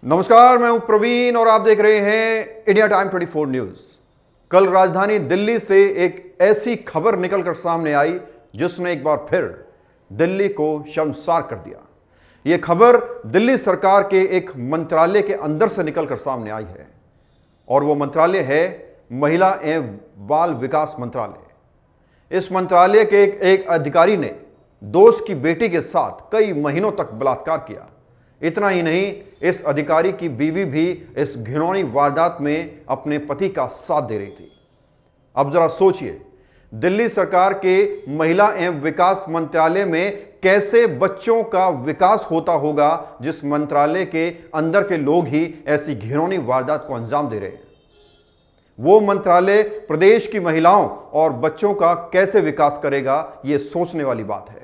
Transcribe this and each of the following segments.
नमस्कार, मैं हूं प्रवीण और आप देख रहे हैं इंडिया टाइम 24 न्यूज। कल राजधानी दिल्ली से एक ऐसी खबर निकलकर सामने आई जिसने एक बार फिर दिल्ली को शर्मसार कर दिया। यह खबर दिल्ली सरकार के एक मंत्रालय के अंदर से निकलकर सामने आई है और वो मंत्रालय है महिला एवं बाल विकास मंत्रालय। इस मंत्रालय के एक अधिकारी ने दोस्त की बेटी के साथ कई महीनों तक बलात्कार किया। इतना ही नहीं, इस अधिकारी की बीवी भी इस घिनौनी वारदात में अपने पति का साथ दे रही थी। अब जरा सोचिए, दिल्ली सरकार के महिला एवं विकास मंत्रालय में कैसे बच्चों का विकास होता होगा जिस मंत्रालय के अंदर के लोग ही ऐसी घिनौनी वारदात को अंजाम दे रहे हैं। वो मंत्रालय प्रदेश की महिलाओं और बच्चों का कैसे विकास करेगा, यह सोचने वाली बात है।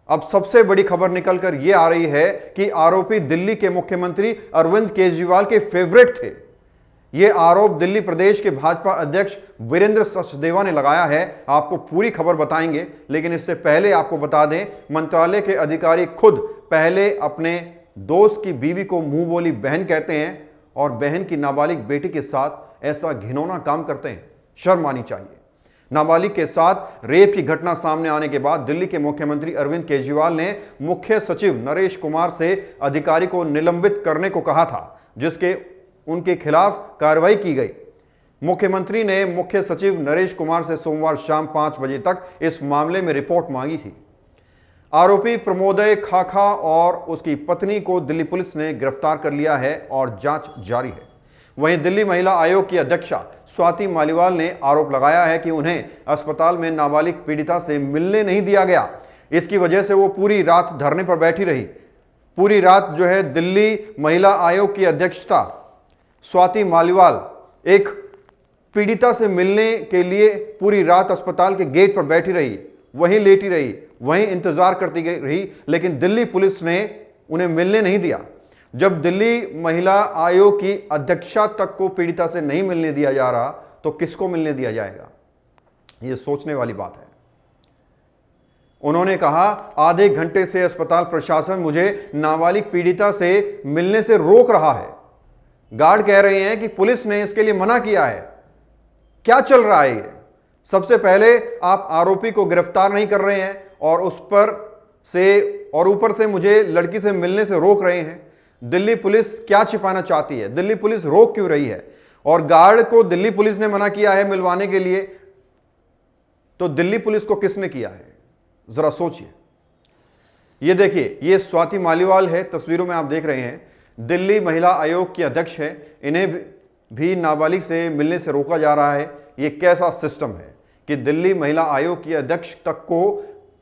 अब सबसे बड़ी खबर निकलकर यह आ रही है कि आरोपी दिल्ली के मुख्यमंत्री अरविंद केजरीवाल के फेवरेट थे। यह आरोप दिल्ली प्रदेश के भाजपा अध्यक्ष वीरेंद्र सचदेवा ने लगाया है। आपको पूरी खबर बताएंगे, लेकिन इससे पहले आपको बता दें, मंत्रालय के अधिकारी खुद पहले अपने दोस्त की बीवी को मुंह बोली बहन कहते हैं और बहन की नाबालिग बेटी के साथ ऐसा घिनौना काम करते हैं। शर्म आनी चाहिए। नाबालिग के साथ रेप की घटना सामने आने के बाद दिल्ली के मुख्यमंत्री अरविंद केजरीवाल ने मुख्य सचिव नरेश कुमार से अधिकारी को निलंबित करने को कहा था, जिसके उनके खिलाफ कार्रवाई की गई। मुख्यमंत्री ने मुख्य सचिव नरेश कुमार से सोमवार शाम 5 बजे तक इस मामले में रिपोर्ट मांगी थी। आरोपी प्रमोदय खाखा और उसकी पत्नी को दिल्ली पुलिस ने गिरफ्तार कर लिया है और जांच जारी है। वहीं दिल्ली महिला आयोग की अध्यक्षा स्वाति मालीवाल ने आरोप लगाया है कि उन्हें अस्पताल में नाबालिग पीड़िता से मिलने नहीं दिया गया। इसकी वजह से वो पूरी रात धरने पर बैठी रही। पूरी रात जो है दिल्ली महिला आयोग की अध्यक्षता स्वाति मालीवाल एक पीड़िता से मिलने के लिए पूरी रात अस्पताल के गेट पर बैठी रही, वहीं लेटी रही, वहीं इंतजार करती रही, लेकिन दिल्ली पुलिस ने उन्हें मिलने नहीं दिया। जब दिल्ली महिला आयोग की अध्यक्षा तक को पीड़िता से नहीं मिलने दिया जा रहा तो किसको मिलने दिया जाएगा? यह सोचने वाली बात है। उन्होंने कहा, आधे घंटे से अस्पताल प्रशासन मुझे नाबालिग पीड़िता से मिलने से रोक रहा है। गार्ड कह रहे हैं कि पुलिस ने इसके लिए मना किया है। क्या चल रहा है ये? सबसे पहले आप आरोपी को गिरफ्तार नहीं कर रहे हैं और ऊपर से मुझे लड़की से मिलने से रोक रहे हैं। दिल्ली पुलिस क्या छिपाना चाहती है? दिल्ली पुलिस रोक क्यों रही है? और गार्ड को दिल्ली पुलिस ने मना किया है मिलवाने के लिए, तो दिल्ली पुलिस को किसने किया है? जरा सोचिए। ये देखिए, ये स्वाति मालीवाल है, तस्वीरों में आप देख रहे हैं। दिल्ली महिला आयोग की अध्यक्ष है। इन्हें भी नाबालिग से मिलने से रोका जा रहा है। ये कैसा सिस्टम है कि दिल्ली महिला आयोग की अध्यक्ष तक को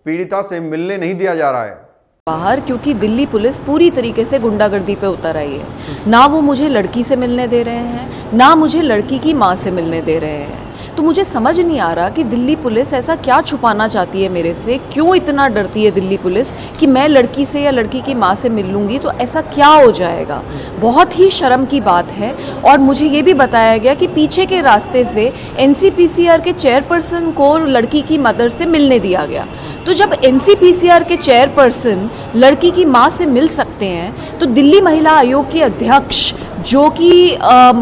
पीड़िता से मिलने नहीं दिया जा रहा है बाहर, क्योंकि दिल्ली पुलिस पूरी तरीके से गुंडागर्दी पे उतर आई है। ना वो मुझे लड़की से मिलने दे रहे हैं, ना मुझे लड़की की माँ से मिलने दे रहे हैं। तो मुझे समझ नहीं आ रहा कि दिल्ली पुलिस ऐसा क्या छुपाना चाहती है मेरे से। क्यों इतना डरती है दिल्ली पुलिस कि मैं लड़की से या लड़की की माँ से मिल लूँगी तो ऐसा क्या हो जाएगा। बहुत ही शर्म की बात है। और मुझे ये भी बताया गया कि पीछे के रास्ते से NCPCR के चेयरपर्सन को लड़की की मदर से मिलने दिया गया। तो जब NCPCR के चेयरपर्सन लड़की की माँ से मिल सकते हैं तो दिल्ली महिला आयोग की अध्यक्ष, जो कि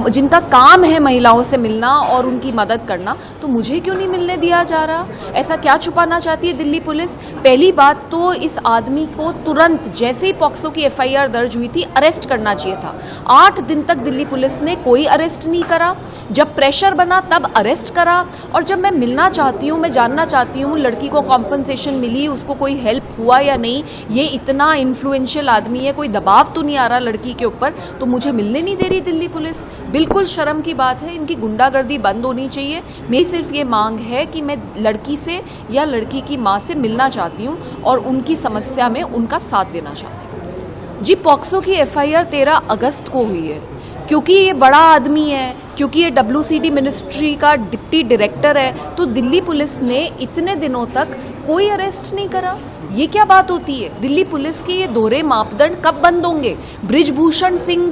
जिनका काम है महिलाओं से मिलना और उनकी मदद करना, तो मुझे क्यों नहीं मिलने दिया जा रहा? ऐसा क्या छुपाना चाहती है दिल्ली पुलिस? पहली बात तो इस आदमी को तुरंत जैसे ही पॉक्सो की FIR दर्ज हुई थी अरेस्ट करना चाहिए था। 8 दिन तक दिल्ली पुलिस ने कोई अरेस्ट नहीं करा। जब प्रेशर बना तब अरेस्ट करा। और जब मैं मिलना चाहती हूँ, मैं जानना चाहती हूँ लड़की को कॉम्पनसेशन मिली, उसको कोई हेल्प हुआ या नहीं, ये इतना इन्फ्लुएंशियल आदमी है, कोई दबाव तो नहीं आ रहा लड़की के ऊपर, तो मुझे मिलने नहीं दे रही दिल्ली पुलिस। बिल्कुल शर्म की बात है। इनकी गुंडागर्दी बंद होनी चाहिए। मेरी सिर्फ ये मांग है कि मैं लड़की से या लड़की की माँ से मिलना चाहती हूँ और उनकी समस्या में उनका साथ देना चाहती हूँ। जी, पॉक्सो की FIR 13 अगस्त को हुई है। क्योंकि ये बड़ा आदमी है, क्योंकि ये WCD मिनिस्ट्री का डिप्टी डायरेक्टर है, तो दिल्ली पुलिस ने इतने दिनों तक कोई अरेस्ट नहीं करा। ये क्या बात होती है? दिल्ली पुलिस के ये दोहरे मापदंड कब बंद होंगे? बृजभूषण सिंह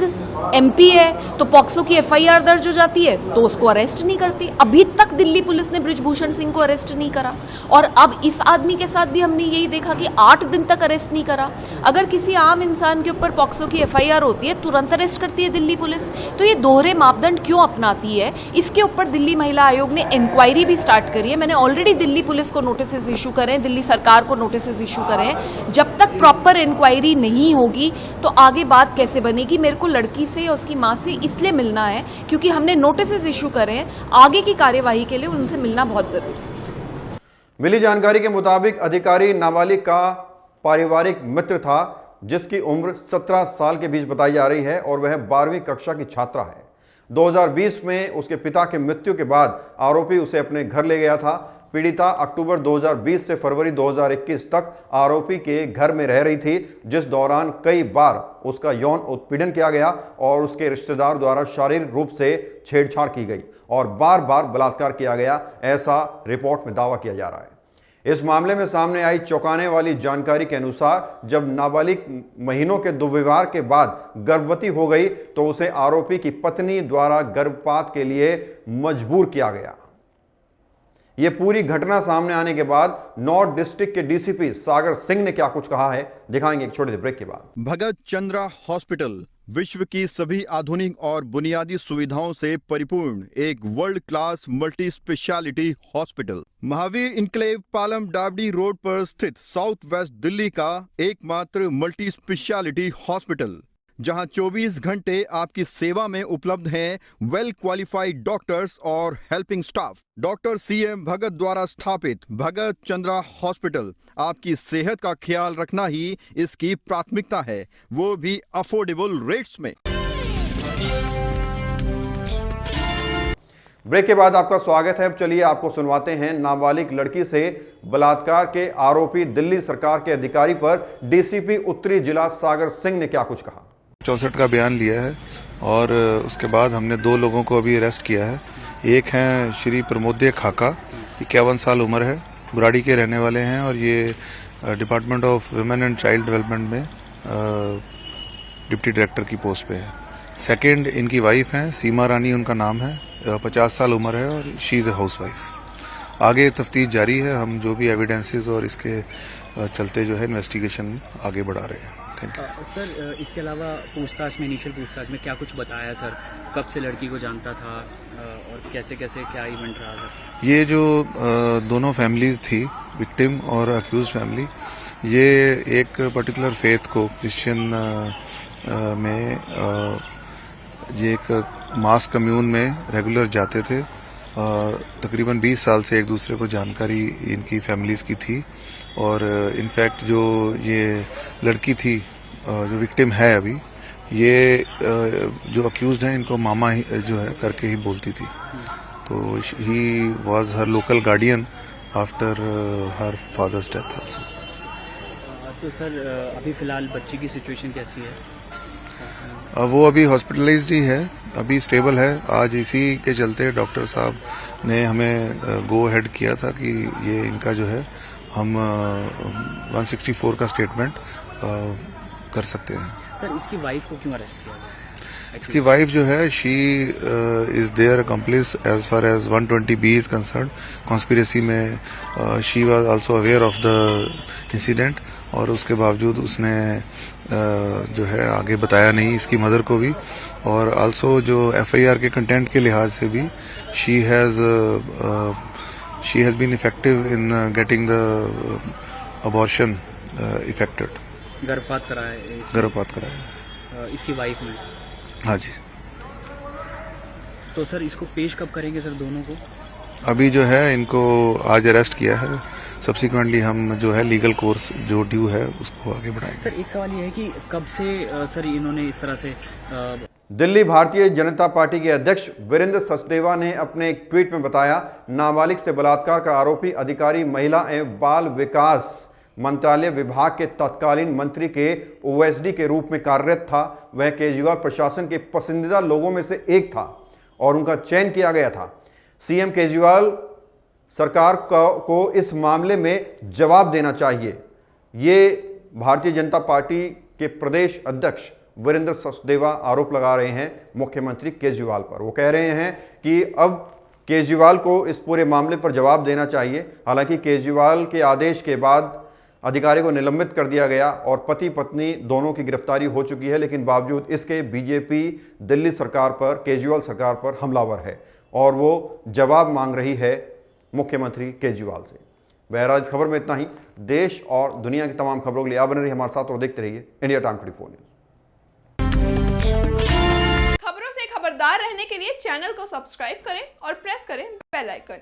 MP है तो पॉक्सो की FIR दर्ज हो जाती है तो उसको अरेस्ट नहीं करती। अभी तक तक दिल्ली पुलिस ने बृजभूषण सिंह को अरेस्ट नहीं करा, और अब इस आदमी के साथ भी हमने यही देखा कि 8 दिन तक अरेस्ट नहीं करा। अगर किसी आम इंसान के ऊपर पॉक्सो की FIR होती है, तुरंत अरेस्ट करती है दिल्ली पुलिस। तो ये दोहरे मापदंड क्यों अपनाती है, इसके ऊपर दिल्ली महिला आयोग ने इंक्वायरी भी स्टार्ट करी है। मैंने ऑलरेडी दिल्ली पुलिस को नोटिस इशू करे, दिल्ली सरकार को नोटिस इशू करें। जब तक प्रॉपर इंक्वायरी नहीं होगी तो आगे बात कैसे बनेगी। मेरे को लड़की से और उसकी माँ से इसलिए मिलना है क्योंकि हमने नोटिस इशू करे हैं, आगे की कार्यवाही के लिए उनसे मिलना बहुत जरूरी है। मिली जानकारी के मुताबिक अधिकारी नाबालिग का पारिवारिक मित्र था, जिसकी उम्र 17 साल के बीच बताई जा रही है और वह 12वीं कक्षा की छात्रा है। 2020 में उसके पिता की मृत्यु के बाद आरोपी उसे अपने घर ले गया था। पीड़िता अक्टूबर 2020 से फरवरी 2021 तक आरोपी के घर में रह रही थी, जिस दौरान कई बार उसका यौन उत्पीड़न किया गया और उसके रिश्तेदार द्वारा शारीरिक रूप से छेड़छाड़ की गई और बार बार बलात्कार किया गया, ऐसा रिपोर्ट में दावा किया जा रहा है। इस मामले में सामने आई चौंकाने वाली जानकारी के अनुसार जब नाबालिग महीनों के दुर्व्यवहार के बाद गर्भवती हो गई तो उसे आरोपी की पत्नी द्वारा गर्भपात के लिए मजबूर किया गया। यह पूरी घटना सामने आने के बाद नॉर्थ डिस्ट्रिक्ट के DCP सागर सिंह ने क्या कुछ कहा है, दिखाएंगे एक छोटे से ब्रेक के बाद। भगत चंद्रा हॉस्पिटल विश्व की सभी आधुनिक और बुनियादी सुविधाओं से परिपूर्ण एक world class multi speciality hospital, Mahavir enclave Palam Dabri road पर स्थित साउथ वेस्ट दिल्ली का एकमात्र मल्टी स्पेशलिटी हॉस्पिटल, जहां 24 घंटे आपकी सेवा में उपलब्ध हैं वेल क्वालिफाइड डॉक्टर्स और हेल्पिंग स्टाफ। डॉक्टर CM भगत द्वारा स्थापित भगत चंद्रा हॉस्पिटल आपकी सेहत का ख्याल रखना ही इसकी प्राथमिकता है, वो भी अफोर्डेबल रेट्स में। ब्रेक के बाद आपका स्वागत है। अब चलिए आपको सुनवाते हैं नाबालिग लड़की से बलात्कार के आरोपी दिल्ली सरकार के अधिकारी पर DCP उत्तरी जिला सागर सिंह ने क्या कुछ कहा। 64 का बयान लिया है और उसके बाद हमने 2 लोगों को अभी अरेस्ट किया है। एक हैं श्री प्रमोदय खाका, 51 साल उम्र है, बुराड़ी के रहने वाले हैं और ये department of women and child development में डिप्टी डायरेक्टर की पोस्ट पे है। सेकंड इनकी वाइफ हैं, सीमा रानी उनका नाम है, 50 साल उम्र है और she is a house wife. आगे तफ्तीश जारी है, हम जो भी एविडेंसेस और इसके चलते जो है इन्वेस्टिगेशन आगे बढ़ा रहे हैं। सर, इसके अलावा पूछताछ में, इनिशियल पूछताछ में क्या कुछ बताया सर? कब से लड़की को जानता था और कैसे कैसे क्या इवेंट रहा सर? ये जो दोनों फैमिलीज थी, विक्टिम और अक्यूज फैमिली, ये एक पर्टिकुलर फेथ को क्रिश्चियन में ये एक मास कम्यून में रेगुलर जाते थे। तकरीबन 20 साल से एक दूसरे को जानकारी इनकी फैमिलीज की थी और इनफैक्ट जो ये लड़की थी जो विक्टिम है अभी, ये जो अक्यूज्ड है इनको मामा ही जो है करके ही बोलती थी। तो he was her local guardian after her father's death also. तो सर अभी फिलहाल बच्ची की सिचुएशन कैसी है? वो अभी हॉस्पिटलाइज्ड ही है, अभी स्टेबल है। आज इसी के चलते डॉक्टर साहब ने हमें गो हेड किया था कि ये इनका जो है हम 164 का स्टेटमेंट कर सकते हैं। सर, इसकी वाइफ को क्यों अरेस्ट किया गया? इसकी वाइफ जो है she is there accomplice as far as 120B is concern. Conspiracy में she was also aware of the incident और उसके बावजूद उसने जो है आगे बताया नहीं इसकी मदर को भी, और आल्सो जो FIR के कंटेंट के लिहाज से भी she has been effective in getting the abortion effected. गर्भपात कराया है इसकी वाइफ ने? हाँ जी। तो सर इसको पेश कब करेंगे सर दोनों को? अभी जो है इनको आज अरेस्ट किया है, सब्सिक्वेंटली हम जो है लीगल कोर्स जो ड्यू है उसको आगे बढ़ाएंगे। सर एक सवाल ये है कि कब से सर इन्होंने इस तरह से दिल्ली भारतीय जनता पार्टी के अध्यक्ष वीरेंद्र सचदेवा ने अपने एक ट्वीट में बताया, नाबालिग से बलात्कार का आरोपी अधिकारी महिला एवं बाल विकास मंत्रालय विभाग के तत्कालीन मंत्री के OSD के रूप में कार्यरत था। वह केजरीवाल प्रशासन के पसंदीदा लोगों में से एक था और उनका चयन किया गया था। CM केजरीवाल सरकार को इस मामले में जवाब देना चाहिए। ये भारतीय जनता पार्टी के प्रदेश अध्यक्ष वीरेंद्र सचदेवा आरोप लगा रहे हैं मुख्यमंत्री केजरीवाल पर। वो कह रहे हैं कि अब केजरीवाल को इस पूरे मामले पर जवाब देना चाहिए। हालांकि केजरीवाल के आदेश के बाद अधिकारी को निलंबित कर दिया गया और पति पत्नी दोनों की गिरफ्तारी हो चुकी है, लेकिन बावजूद इसके बीजेपी दिल्ली सरकार पर, केजरीवाल सरकार पर हमलावर है और वो जवाब मांग रही है मुख्यमंत्री केजरीवाल से। बहरहाल इस खबर में इतना ही। देश और दुनिया की तमाम खबरों के लिए आप बने रहिए हमारे साथ और देखते रहिए इंडिया टाइम 24 न्यूज। खबरों से खबरदार रहने के लिए चैनल को सब्सक्राइब करें और प्रेस करें बेल आइकन।